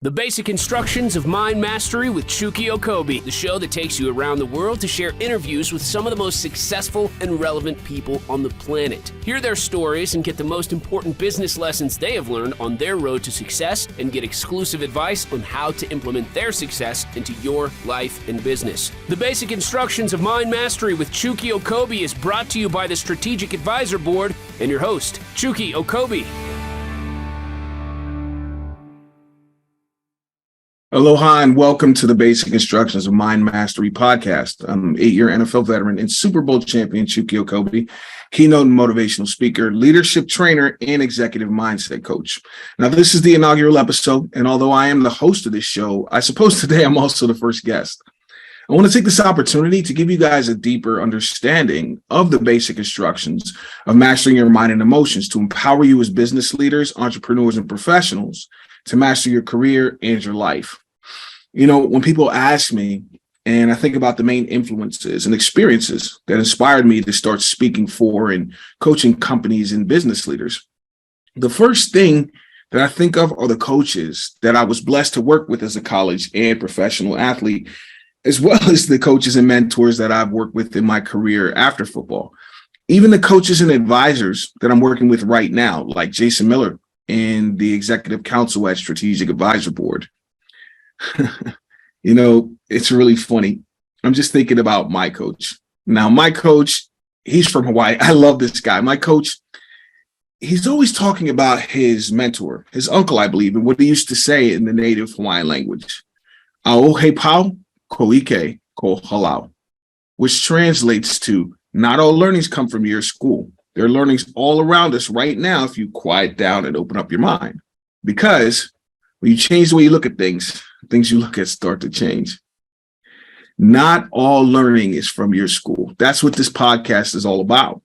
The Basic Instructions of Mind Mastery with Chukky Okobi, the show that takes you around the world to share interviews with some of the most successful and relevant people on the planet. Hear their stories and get the most important business lessons they have learned on their road to success, and get exclusive advice on how to implement their success into your life and business. The Basic Instructions of Mind Mastery with Chukky Okobi is brought to you by the Strategic Advisor Board and your host, Chukky Okobi. Aloha and welcome to the Basic Instructions of Mind Mastery podcast. I'm 8-year NFL veteran and Super Bowl champion Chukky Okobi, keynote and motivational speaker, leadership trainer, and executive mindset coach. Now, this is the inaugural episode, and although I am the host of this show, I suppose today I'm also the first guest. I want to take this opportunity to give you guys a deeper understanding of the basic instructions of mastering your mind and emotions to empower you as business leaders, entrepreneurs, and professionals to master your career and your life. You know, when people ask me, and I think about the main influences and experiences that inspired me to start speaking for and coaching companies and business leaders, the first thing that I think of are the coaches that I was blessed to work with as a college and professional athlete, as well as the coaches and mentors that I've worked with in my career after football. Even the coaches and advisors that I'm working with right now, like Jason Miller and the executive council at Strategic Advisor Board. You know, it's really funny. I'm just thinking about my coach. Now, my coach, he's from Hawaii. I love this guy. My coach, he's always talking about his mentor, his uncle, I believe, and what he used to say in the native Hawaiian language. Aohe pau koike ko halau, which translates to, not all learnings come from your school. There are learnings all around us right now if you quiet down and open up your mind. Because when you change the way you look at things you look at start to change. Not all learning is from your school. That's what this podcast is all about.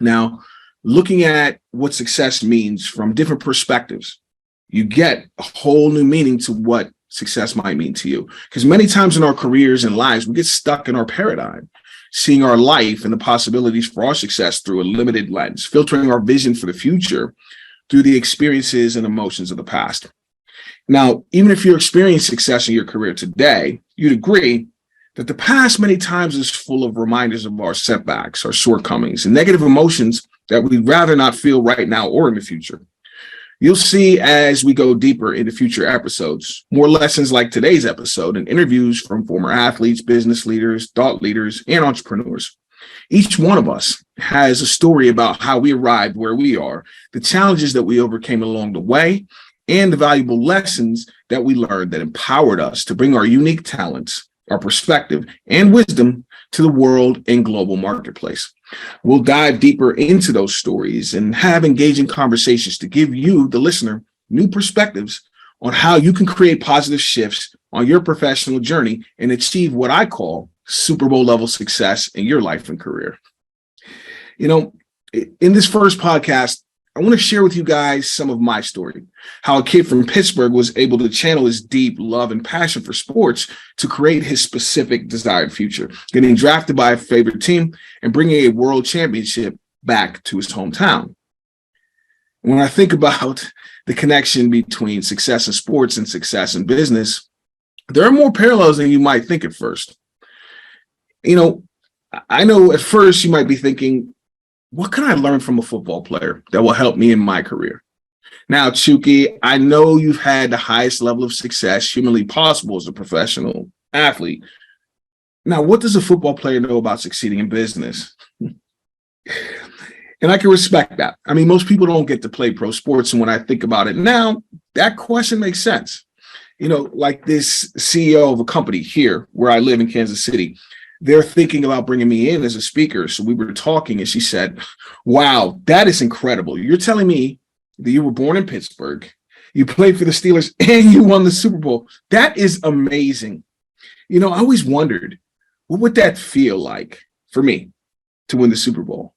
Now, looking at what success means from different perspectives, you get a whole new meaning to what success might mean to you. Because many times in our careers and lives, we get stuck in our paradigm, seeing our life and the possibilities for our success through a limited lens, filtering our vision for the future through the experiences and emotions of the past. Now, even if you're experiencing success in your career today, you'd agree that the past many times is full of reminders of our setbacks, our shortcomings, and negative emotions that we'd rather not feel right now or in the future. You'll see as we go deeper into future episodes, more lessons like today's episode and interviews from former athletes, business leaders, thought leaders, and entrepreneurs. Each one of us has a story about how we arrived where we are, the challenges that we overcame along the way, and the valuable lessons that we learned that empowered us to bring our unique talents, our perspective, and wisdom to the world and global marketplace. We'll dive deeper into those stories and have engaging conversations to give you, the listener, new perspectives on how you can create positive shifts on your professional journey and achieve what I call Super Bowl level success in your life and career. You know, in this first podcast, I want to share with you guys some of my story, how a kid from Pittsburgh was able to channel his deep love and passion for sports to create his specific desired future, getting drafted by a favorite team and bringing a world championship back to his hometown. When I think about the connection between success in sports and success in business, there are more parallels than you might think at first. You know, I know at first you might be thinking, what can I learn from a football player that will help me in my career? Now, Chukky, I know you've had the highest level of success humanly possible as a professional athlete. Now, what does a football player know about succeeding in business? And I can respect that. I mean, most people don't get to play pro sports. And when I think about it now, that question makes sense. You know, like this CEO of a company here where I live in Kansas City, they're thinking about bringing me in as a speaker. So we were talking and she said, wow, that is incredible. You're telling me that you were born in Pittsburgh, you played for the Steelers, and you won the Super Bowl. That is amazing. You know, I always wondered, what would that feel like for me to win the Super Bowl?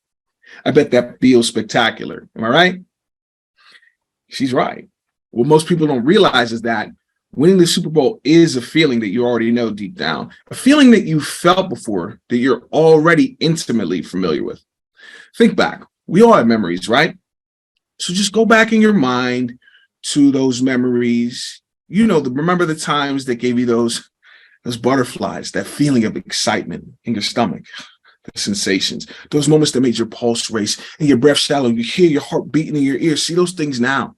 I bet that feels spectacular. Am I right? She's right. What most people don't realize is that winning the Super Bowl is a feeling that you already know deep down, a feeling that you felt before that you're already intimately familiar with. Think back. We all have memories, right? So just go back in your mind to those memories remember the times that gave you those butterflies, that feeling of excitement in your stomach, the sensations, those moments that made your pulse race and your breath shallow. You hear your heart beating in your ears. See those things now.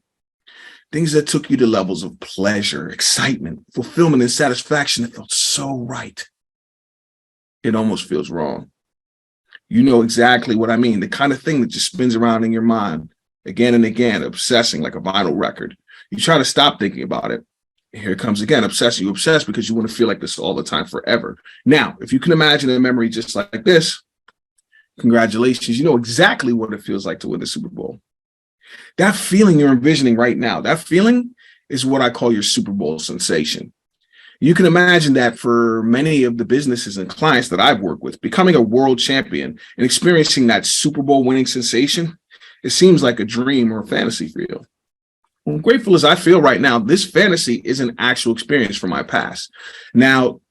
Things that took you to levels of pleasure, excitement, fulfillment, and satisfaction that felt so right. It almost feels wrong. You know exactly what I mean. The kind of thing that just spins around in your mind again and again, obsessing like a vinyl record. You try to stop thinking about it. Here it comes again, obsessing. You obsess because you want to feel like this all the time forever. Now, if you can imagine a memory just like this, congratulations. You know exactly what it feels like to win the Super Bowl. That feeling you're envisioning right now, that feeling is what I call your Super Bowl sensation. You can imagine that for many of the businesses and clients that I've worked with, becoming a world champion and experiencing that Super Bowl winning sensation, it seems like a dream or a fantasy for you. Well, grateful as I feel right now, this fantasy is an actual experience from my past. Now,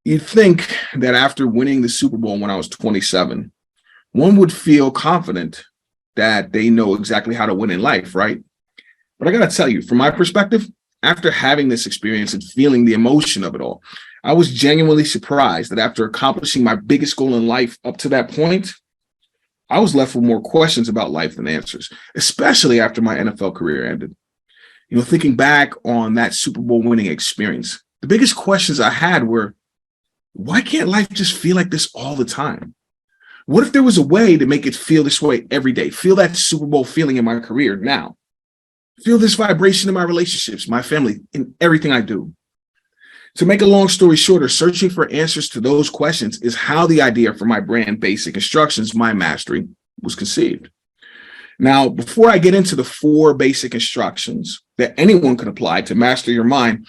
you'd think that after winning the Super Bowl when I was 27, one would feel confident that they know exactly how to win in life, right? But I got to tell you, from my perspective, after having this experience and feeling the emotion of it all, I was genuinely surprised that after accomplishing my biggest goal in life up to that point, I was left with more questions about life than answers, especially after my NFL career ended. Thinking back on that Super Bowl winning experience, the biggest questions I had were, why can't life just feel like this all the time? What if there was a way to make it feel this way every day? Feel that Super Bowl feeling in my career now. Feel this vibration in my relationships, my family, in everything I do. To make a long story shorter, searching for answers to those questions is how the idea for my brand Basic Instructions, Mind Mastery, was conceived. Now, before I get into the 4 basic instructions that anyone can apply to master your mind,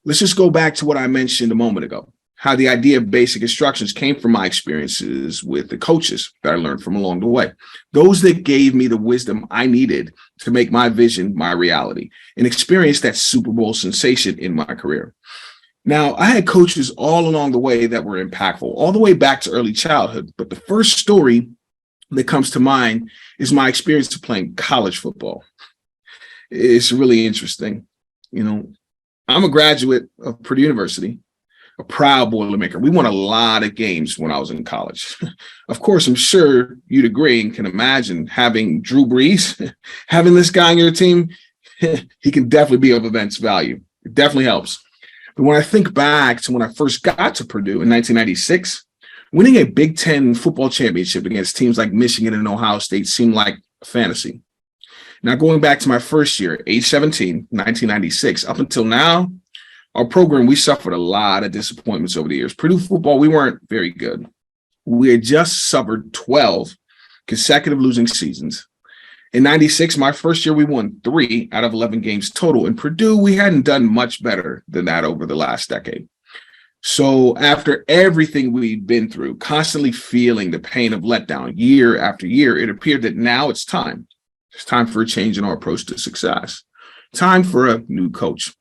let's just go back to what I mentioned a moment ago, how the idea of basic instructions came from my experiences with the coaches that I learned from along the way, those that gave me the wisdom I needed to make my vision my reality and experience that Super Bowl sensation in my career. Now, I had coaches all along the way that were impactful, all the way back to early childhood. But the first story that comes to mind is my experience of playing college football. It's really interesting. I'm a graduate of Purdue University, a proud Boilermaker. We won a lot of games when I was in college. Of course, I'm sure you'd agree and can imagine having Drew Brees, having this guy on your team, he can definitely be of immense value. It definitely helps. But when I think back to when I first got to Purdue in 1996, winning a Big Ten football championship against teams like Michigan and Ohio State seemed like a fantasy. Now, going back to my first year, age 17, 1996, up until now, our program, we suffered a lot of disappointments over the years. Purdue football, we weren't very good. We had just suffered 12 consecutive losing seasons. In 96, my first year, we won 3 out of 11 games total. In Purdue, we hadn't done much better than that over the last decade. So after everything we'd been through, constantly feeling the pain of letdown year after year, it appeared that now it's time. It's time for a change in our approach to success. Time for a new coach.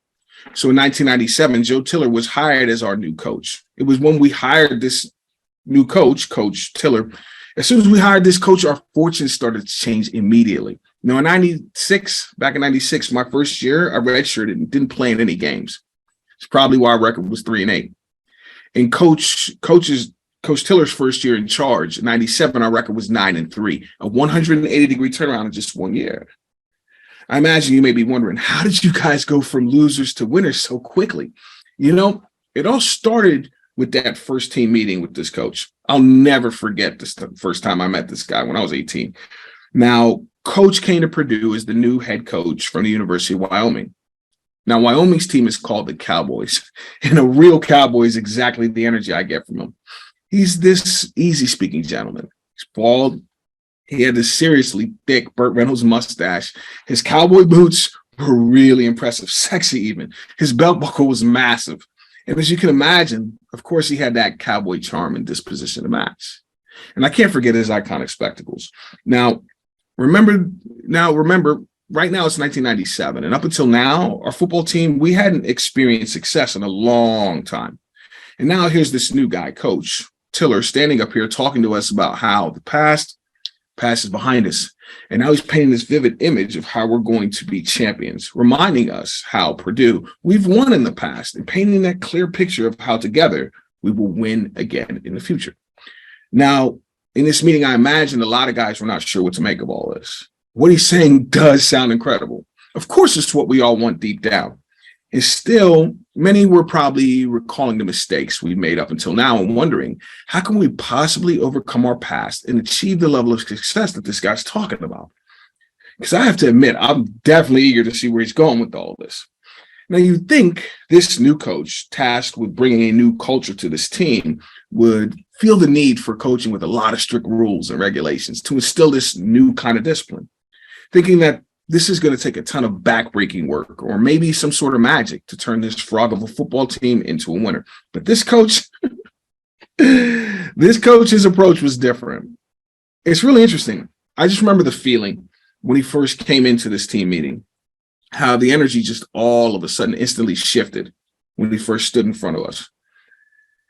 So in 1997, Joe Tiller was hired as our new coach. It was when we hired this new coach, Coach Tiller. As soon as we hired this coach, our fortunes started to change immediately. In 96, back in 96, my first year, I redshirted and didn't play in any games. It's probably why our record was 3-8. In Coach Tiller's first year in charge, in 97, our record was 9-3, a 180-degree turnaround in just 1 year. I imagine you may be wondering, how did you guys go from losers to winners so quickly? It all started with that first team meeting with this coach. I'll never forget this the first time I met this guy when I was 18. Now, Coach came to Purdue as the new head coach from the University of Wyoming. Now, Wyoming's team is called the Cowboys, and a real cowboy is exactly the energy I get from him. He's this easy-speaking gentleman. He's bald. He had this seriously thick Burt Reynolds mustache. His cowboy boots were really impressive, sexy even. His belt buckle was massive. And as you can imagine, of course, he had that cowboy charm and disposition to match. And I can't forget his iconic spectacles. Now, remember, right now it's 1997. And up until now, our football team, we hadn't experienced success in a long time. And now here's this new guy, Coach Tiller, standing up here talking to us about how the past Past is behind us. And now he's painting this vivid image of how we're going to be champions, reminding us how Purdue, we've won in the past, and painting that clear picture of how together we will win again in the future. Now, in this meeting, I imagine a lot of guys were not sure what to make of all this. What he's saying does sound incredible. Of course, it's what we all want deep down. And still, many were probably recalling the mistakes we made up until now and wondering, how can we possibly overcome our past and achieve the level of success that this guy's talking about? Because I have to admit, I'm definitely eager to see where he's going with all this. Now, you'd think this new coach tasked with bringing a new culture to this team would feel the need for coaching with a lot of strict rules and regulations to instill this new kind of discipline, thinking that this is going to take a ton of backbreaking work or maybe some sort of magic to turn this frog of a football team into a winner. But this coach, this coach's approach was different. It's really interesting. I just remember the feeling when he first came into this team meeting, how the energy just all of a sudden instantly shifted when he first stood in front of us.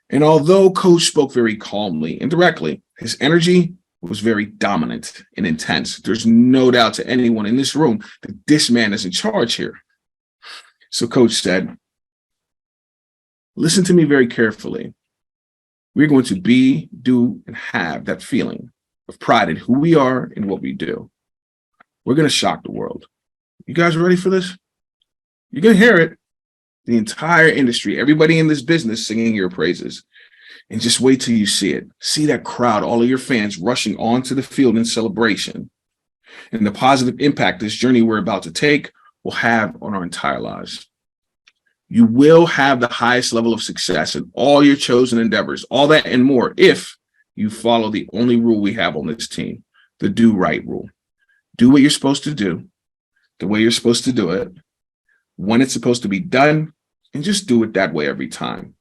And although coach spoke very calmly and directly, his energy was very dominant and intense. There's no doubt to anyone in this room that this man is in charge here. So coach said, listen to me very carefully. We're going to be, do, and have that feeling of pride in who we are and what we do. We're going to shock the world. You guys ready for this? You're going to hear it. The entire industry, everybody in this business singing your praises. And just wait till you see it. See that crowd, all of your fans rushing onto the field in celebration. And the positive impact this journey we're about to take will have on our entire lives. You will have the highest level of success in all your chosen endeavors, all that and more, if you follow the only rule we have on this team, the do right rule. Do what you're supposed to do, the way you're supposed to do it, when it's supposed to be done, and just do it that way every time.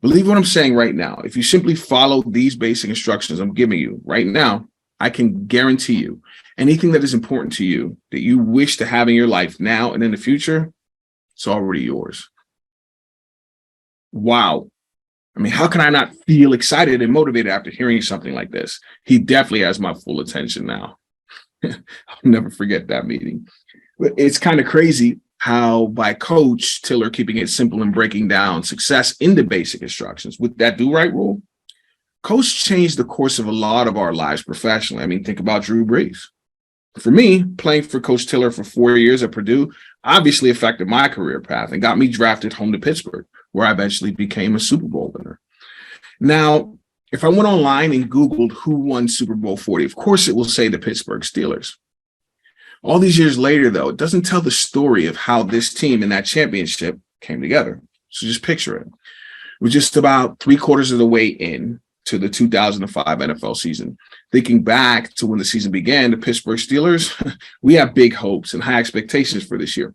Believe what I'm saying right now. If you simply follow these basic instructions I'm giving you right now, I can guarantee you anything that is important to you that you wish to have in your life now and in the future, it's already yours. Wow. I mean, how can I not feel excited and motivated after hearing something like this? He definitely has my full attention now. I'll never forget that meeting. It's kind of crazy how by Coach Tiller keeping it simple and breaking down success into basic instructions with that do right rule, Coach changed the course of a lot of our lives professionally. I mean, think about Drew Brees. For me, playing for Coach Tiller for 4 years at Purdue obviously affected my career path and got me drafted home to Pittsburgh, where I eventually became a Super Bowl winner. Now, if I went online and Googled who won Super Bowl 40, of course it will say the Pittsburgh Steelers. All these years later, though, it doesn't tell the story of how this team in that championship came together. So just picture it. We're just about 3/4 of the way in to the 2005 NFL season. Thinking back to when the season began, the Pittsburgh Steelers, we have big hopes and high expectations for this year.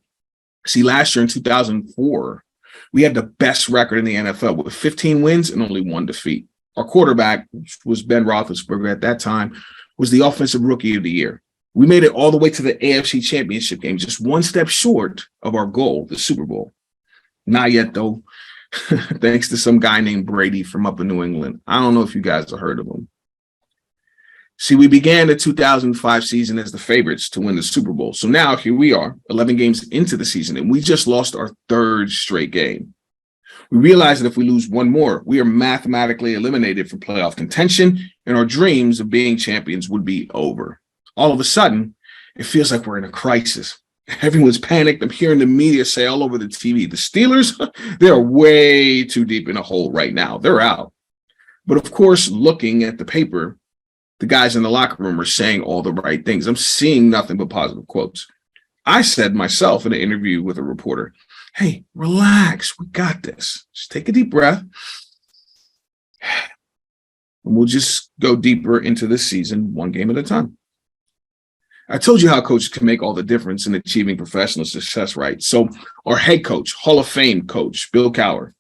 See, last year in 2004, we had the best record in the NFL with 15 wins and only 1 defeat. Our quarterback, which was Ben Roethlisberger at that time, was the offensive rookie of the year. We made it all the way to the AFC Championship game, just 1 step short of our goal, the Super Bowl. Not yet, though, thanks to some guy named Brady from up in New England. I don't know if you guys have heard of him. See, we began the 2005 season as the favorites to win the Super Bowl. So now here we are, 11 games into the season, and we just lost our 3rd straight game. We realize that if we lose one more, we are mathematically eliminated from playoff contention, and our dreams of being champions would be over. All of a sudden, it feels like we're in a crisis. Everyone's panicked. I'm hearing the media say all over the TV, the Steelers, they're way too deep in a hole right now. They're out. But of course, looking at the paper, the guys in the locker room are saying all the right things. I'm seeing nothing but positive quotes. I said myself in an interview with a reporter, hey, relax. We got this. Just take a deep breath. And we'll just go deeper into this season, 1 game at a time. I told you how coaches can make all the difference in achieving professional success, right? So our head coach, Hall of Fame coach, Bill Cowher,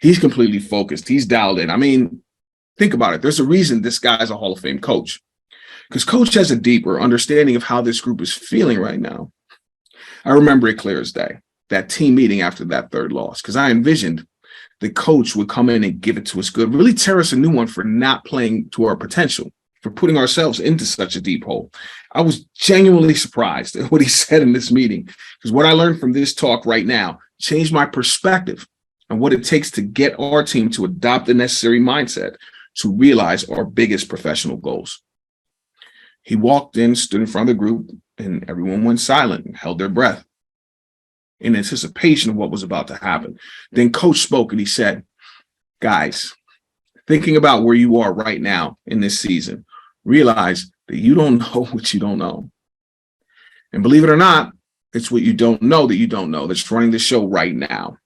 he's completely focused. He's dialed in. I mean, think about it. There's a reason this guy's a Hall of Fame coach, because coach has a deeper understanding of how this group is feeling right now. I remember it clear as day, that team meeting after that 3rd loss, because I envisioned the coach would come in and give it to us good, really tear us a new one for not playing to our potential. for putting ourselves into such a deep hole. I was genuinely surprised at what he said in this meeting, because what I learned from this talk right now changed my perspective on what it takes to get our team to adopt the necessary mindset to realize our biggest professional goals. He walked in, stood in front of the group, and everyone went silent and held their breath in anticipation of what was about to happen. Then Coach spoke and he said, guys, thinking about where you are right now in this season, realize that you don't know what you don't know. And believe it or not, it's what you don't know that you don't know that's running the show right now.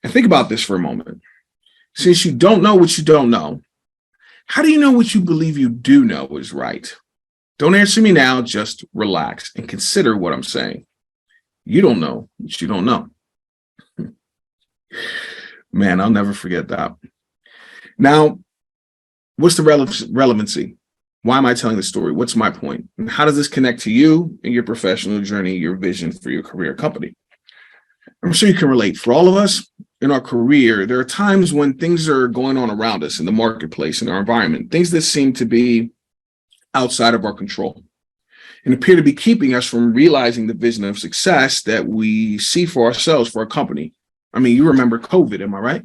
And think about this for a moment. Since you don't know what you don't know, how do you know what you believe you do know is right? Don't answer me now, just relax and consider what I'm saying. You don't know what you don't know. Man, I'll never forget that. Now, what's the relevancy? Why am I telling the story? What's my point? And how does this connect to you and your professional journey, your vision for your career company? I'm sure you can relate. For all of us in our career, there are times when things are going on around us in the marketplace, in our environment, things that seem to be outside of our control and appear to be keeping us from realizing the vision of success that we see for ourselves, for our company. I mean, you remember COVID, am I right?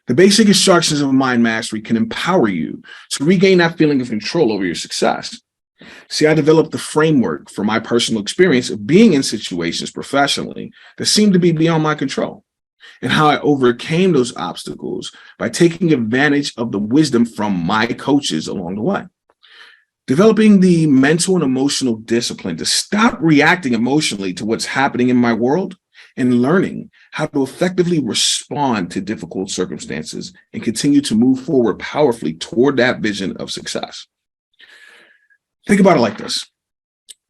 The basic instructions of mind mastery can empower you to regain that feeling of control over your success. See, I developed the framework for my personal experience of being in situations professionally that seemed to be beyond my control, and how I overcame those obstacles by taking advantage of the wisdom from my coaches along the way. Developing the mental and emotional discipline to stop reacting emotionally to what's happening in my world, and learning how to effectively respond to difficult circumstances and continue to move forward powerfully toward that vision of success. Think about it like this.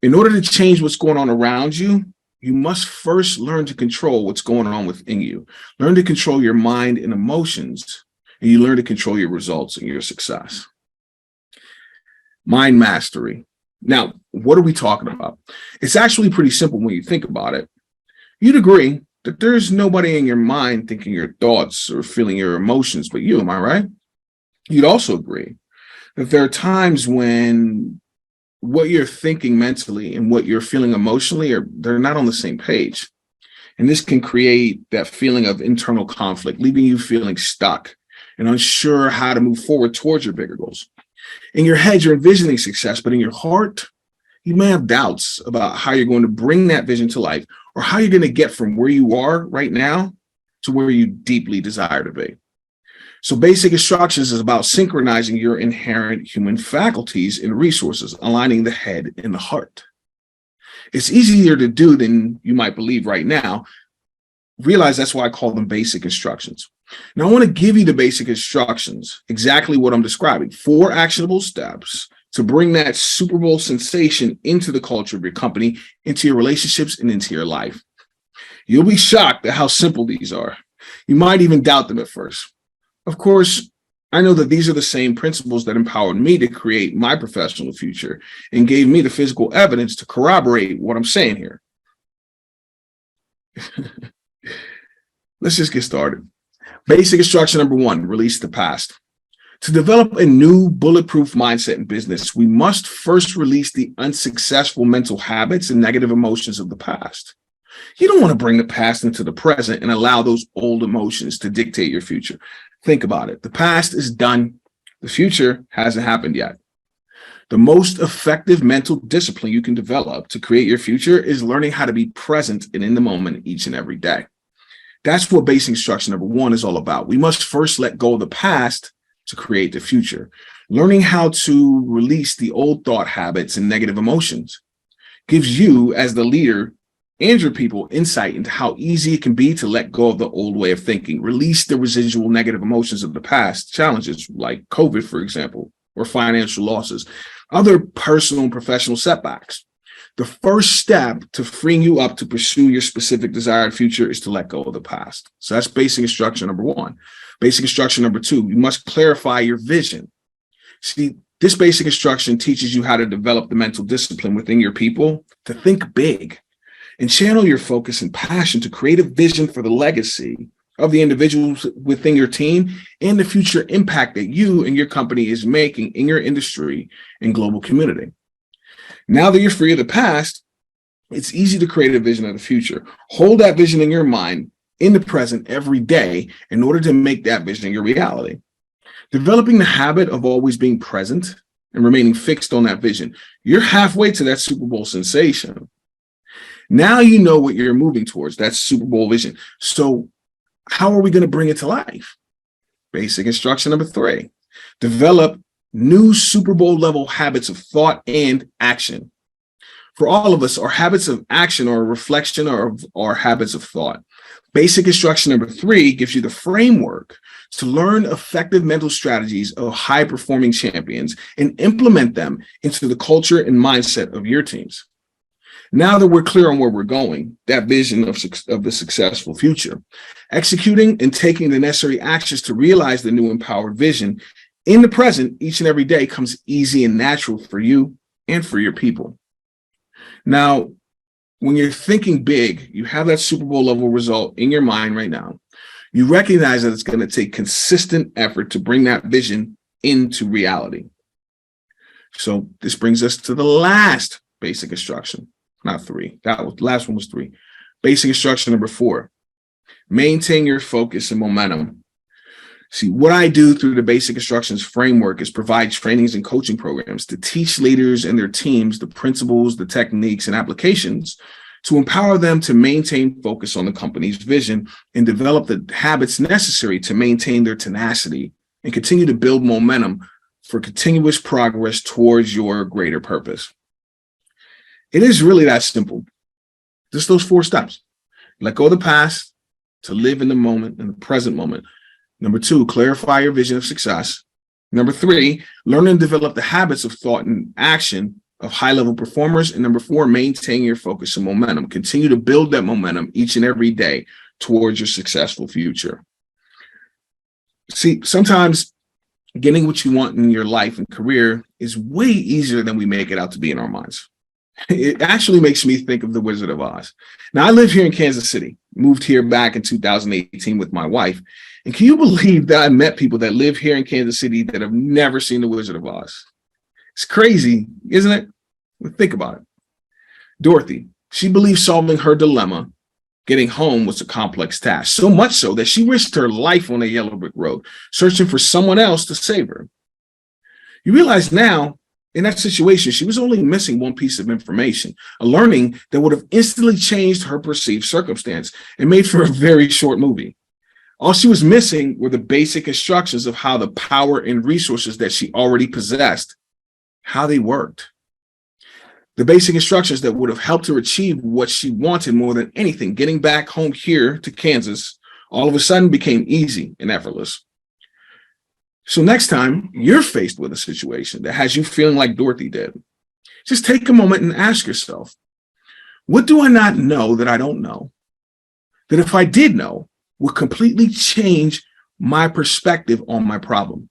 In order to change what's going on around you, you must first learn to control what's going on within you. Learn to control your mind and emotions, and you learn to control your results and your success. Mind mastery. Now, what are we talking about? It's actually pretty simple when you think about it. You'd agree that there's nobody in your mind thinking your thoughts or feeling your emotions but you, am I right? You'd also agree that there are times when what you're thinking mentally and what you're feeling emotionally they're not on the same page. And this can create that feeling of internal conflict, leaving you feeling stuck and unsure how to move forward towards your bigger goals. In your head, you're envisioning success, but in your heart, you may have doubts about how you're going to bring that vision to life, or how you're going to get from where you are right now to where you deeply desire to be. So basic instructions is about synchronizing your inherent human faculties and resources, aligning the head and the heart. It's easier to do than you might believe right now. Realize that's why I call them basic instructions. Now, I want to give you the basic instructions, exactly what I'm describing, 4 actionable steps to bring that Super Bowl sensation into the culture of your company, into your relationships, and into your life. You'll be shocked at how simple these are. You might even doubt them at first. Of course, I know that these are the same principles that empowered me to create my professional future and gave me the physical evidence to corroborate what I'm saying here. Let's just get started. Basic instruction number 1, release the past. To develop a new bulletproof mindset in business, we must first release the unsuccessful mental habits and negative emotions of the past. You don't want to bring the past into the present and allow those old emotions to dictate your future. Think about it. The past is done. The future hasn't happened yet. The most effective mental discipline you can develop to create your future is learning how to be present and in the moment each and every day. That's what basic instruction number 1 is all about. We must first let go of the past to create the future. Learning how to release the old thought habits and negative emotions gives you, as the leader and your people, insight into how easy it can be to let go of the old way of thinking, release the residual negative emotions of the past, challenges like COVID, for example, or financial losses, other personal and professional setbacks. The first step to freeing you up to pursue your specific desired future is to let go of the past. So that's basic instruction number 1. Basic instruction number 2, you must clarify your vision. See, this basic instruction teaches you how to develop the mental discipline within your people to think big and channel your focus and passion to create a vision for the legacy of the individuals within your team and the future impact that you and your company is making in your industry and global community. Now that you're free of the past, it's easy to create a vision of the future. Hold that vision in your mind in the present every day in order to make that vision your reality. Developing the habit of always being present and remaining fixed on that vision. You're halfway to that Super Bowl sensation. Now you know what you're moving towards, that Super Bowl vision. So how are we going to bring it to life? Basic instruction number 3, develop new Super Bowl level habits of thought and action. For all of us, our habits of action are a reflection of our habits of thought. Basic instruction number 3 gives you the framework to learn effective mental strategies of high-performing champions and implement them into the culture and mindset of your teams. Now that we're clear on where we're going, that vision of the successful future, executing and taking the necessary actions to realize the new empowered vision in the present each and every day comes easy and natural for you and for your people. Now, when you're thinking big, you have that Super Bowl level result in your mind right now. You recognize that it's going to take consistent effort to bring that vision into reality. So this brings us to the last basic instruction. Not 3. Last one was 3. Basic instruction number 4. Maintain your focus and momentum. See, what I do through the basic instructions framework is provide trainings and coaching programs to teach leaders and their teams the principles, the techniques, and applications to empower them to maintain focus on the company's vision and develop the habits necessary to maintain their tenacity and continue to build momentum for continuous progress towards your greater purpose. It is really that simple. Just those 4 steps. Let go of the past to live in the moment, in the present moment. Number 2, clarify your vision of success. Number 3, learn and develop the habits of thought and action of high-level performers. And number 4, maintain your focus and momentum. Continue to build that momentum each and every day towards your successful future. See, sometimes getting what you want in your life and career is way easier than we make it out to be in our minds. It actually makes me think of the Wizard of Oz. Now, I live here in Kansas City, moved here back in 2018 with my wife. And can you believe that I met people that live here in Kansas City that have never seen the Wizard of Oz? It's crazy, isn't it? Think about it. Dorothy, she believed solving her dilemma, getting home, was a complex task, so much so that she risked her life on a yellow brick road, searching for someone else to save her. You realize now, in that situation, she was only missing one piece of information, a learning that would have instantly changed her perceived circumstance and made for a very short movie. All she was missing were the basic instructions of how the power and resources that she already possessed, how they worked. The basic instructions that would have helped her achieve what she wanted more than anything, getting back home here to Kansas, all of a sudden became easy and effortless. So next time you're faced with a situation that has you feeling like Dorothy did, just take a moment and ask yourself, what do I not know that I don't know? That if I did know, would completely change my perspective on my problem?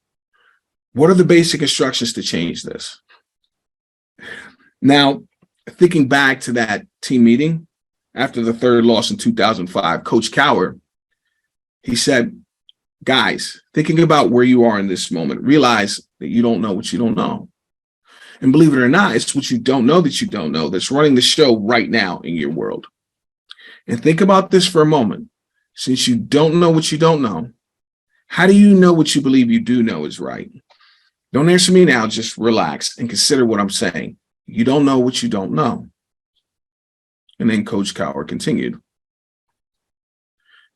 What are the basic instructions to change this? Now, thinking back to that team meeting after the 3rd loss in 2005, Coach Cowher, he said, guys, thinking about where you are in this moment, realize that you don't know what you don't know. And believe it or not, it's what you don't know that you don't know that's running the show right now in your world. And think about this for a moment. Since you don't know what you don't know, how do you know what you believe you do know is right? Don't answer me now, just relax and consider what I'm saying. You don't know what you don't know. And then Coach Cowher continued.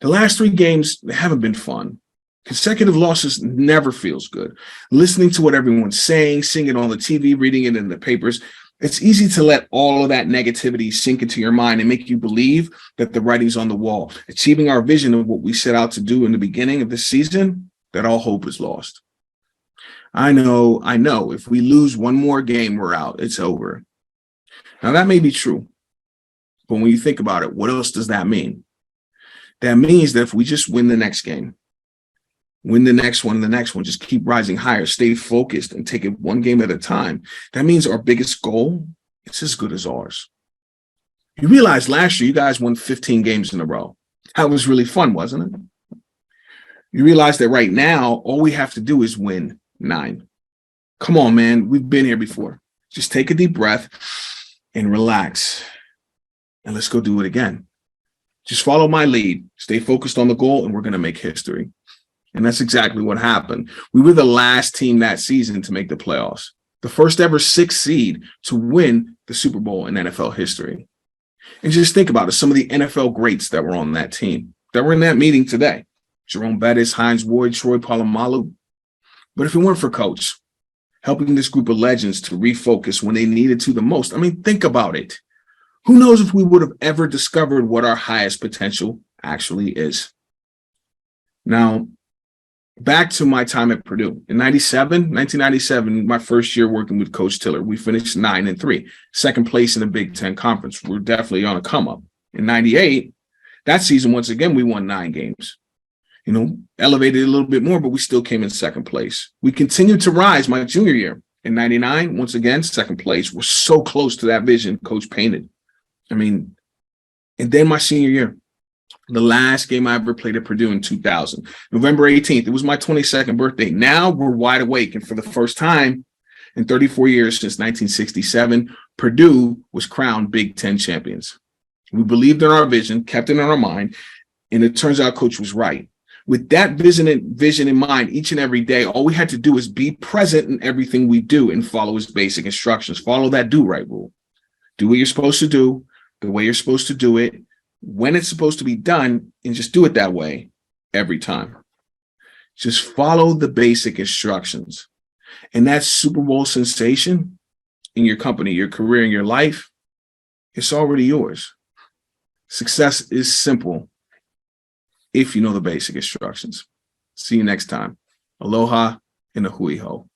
The last 3 games, they haven't been fun. Consecutive losses never feels good. Listening to what everyone's saying, seeing it on the TV, reading it in the papers, it's easy to let all of that negativity sink into your mind and make you believe that the writing's on the wall. Achieving our vision of what we set out to do in the beginning of this season, that all hope is lost. I know, if we lose one more game, we're out. It's over. Now, that may be true. But when you think about it, what else does that mean? That means that if we just win the next game, win the next one, just keep rising higher, stay focused and take it one game at a time. That means our biggest goal is as good as ours. You realize last year you guys won 15 games in a row. That was really fun, wasn't it? You realize that right now, all we have to do is win 9. Come on, man. We've been here before. Just take a deep breath and relax. And let's go do it again. Just follow my lead. Stay focused on the goal, and we're going to make history. And that's exactly what happened. We were the last team that season to make the playoffs. The first ever 6th seed to win the Super Bowl in NFL history. And just think about it. Some of the NFL greats that were on that team, that were in that meeting today. Jerome Bettis, Hines Ward, Troy Polamalu. But if it weren't for Coach helping this group of legends to refocus when they needed to the most, I mean, think about it. Who knows if we would have ever discovered what our highest potential actually is. Now, back to my time at Purdue. In 1997, my first year working with Coach Tiller, we finished 9-3, second place in the Big Ten Conference. We're definitely on a come up. In 98, that season, once again, we won 9 games. Elevated a little bit more, but we still came in second place. We continued to rise my junior year. In 99, once again, second place. We're so close to that vision Coach painted. And then my senior year, the last game I ever played at Purdue in 2000, November 18th, it was my 22nd birthday. Now we're wide awake. And for the first time in 34 years since 1967, Purdue was crowned Big Ten champions. We believed in our vision, kept it in our mind, and it turns out Coach was right. With that vision in mind, each and every day, all we had to do is be present in everything we do and follow his basic instructions. Follow that do-right rule. Do what you're supposed to do, the way you're supposed to do it, when it's supposed to be done, and just do it that way every time. Just follow the basic instructions. And that Super Bowl sensation in your company, your career, and your life, it's already yours. Success is simple if you know the basic instructions. See you next time. Aloha and a hui ho.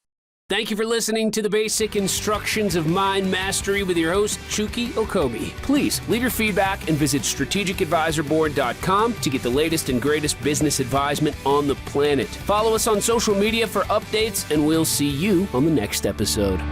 Thank you for listening to the Basic Instructions of Mind Mastery with your host, Chukky Okobi. Please leave your feedback and visit strategicadvisorboard.com to get the latest and greatest business advisement on the planet. Follow us on social media for updates, and we'll see you on the next episode.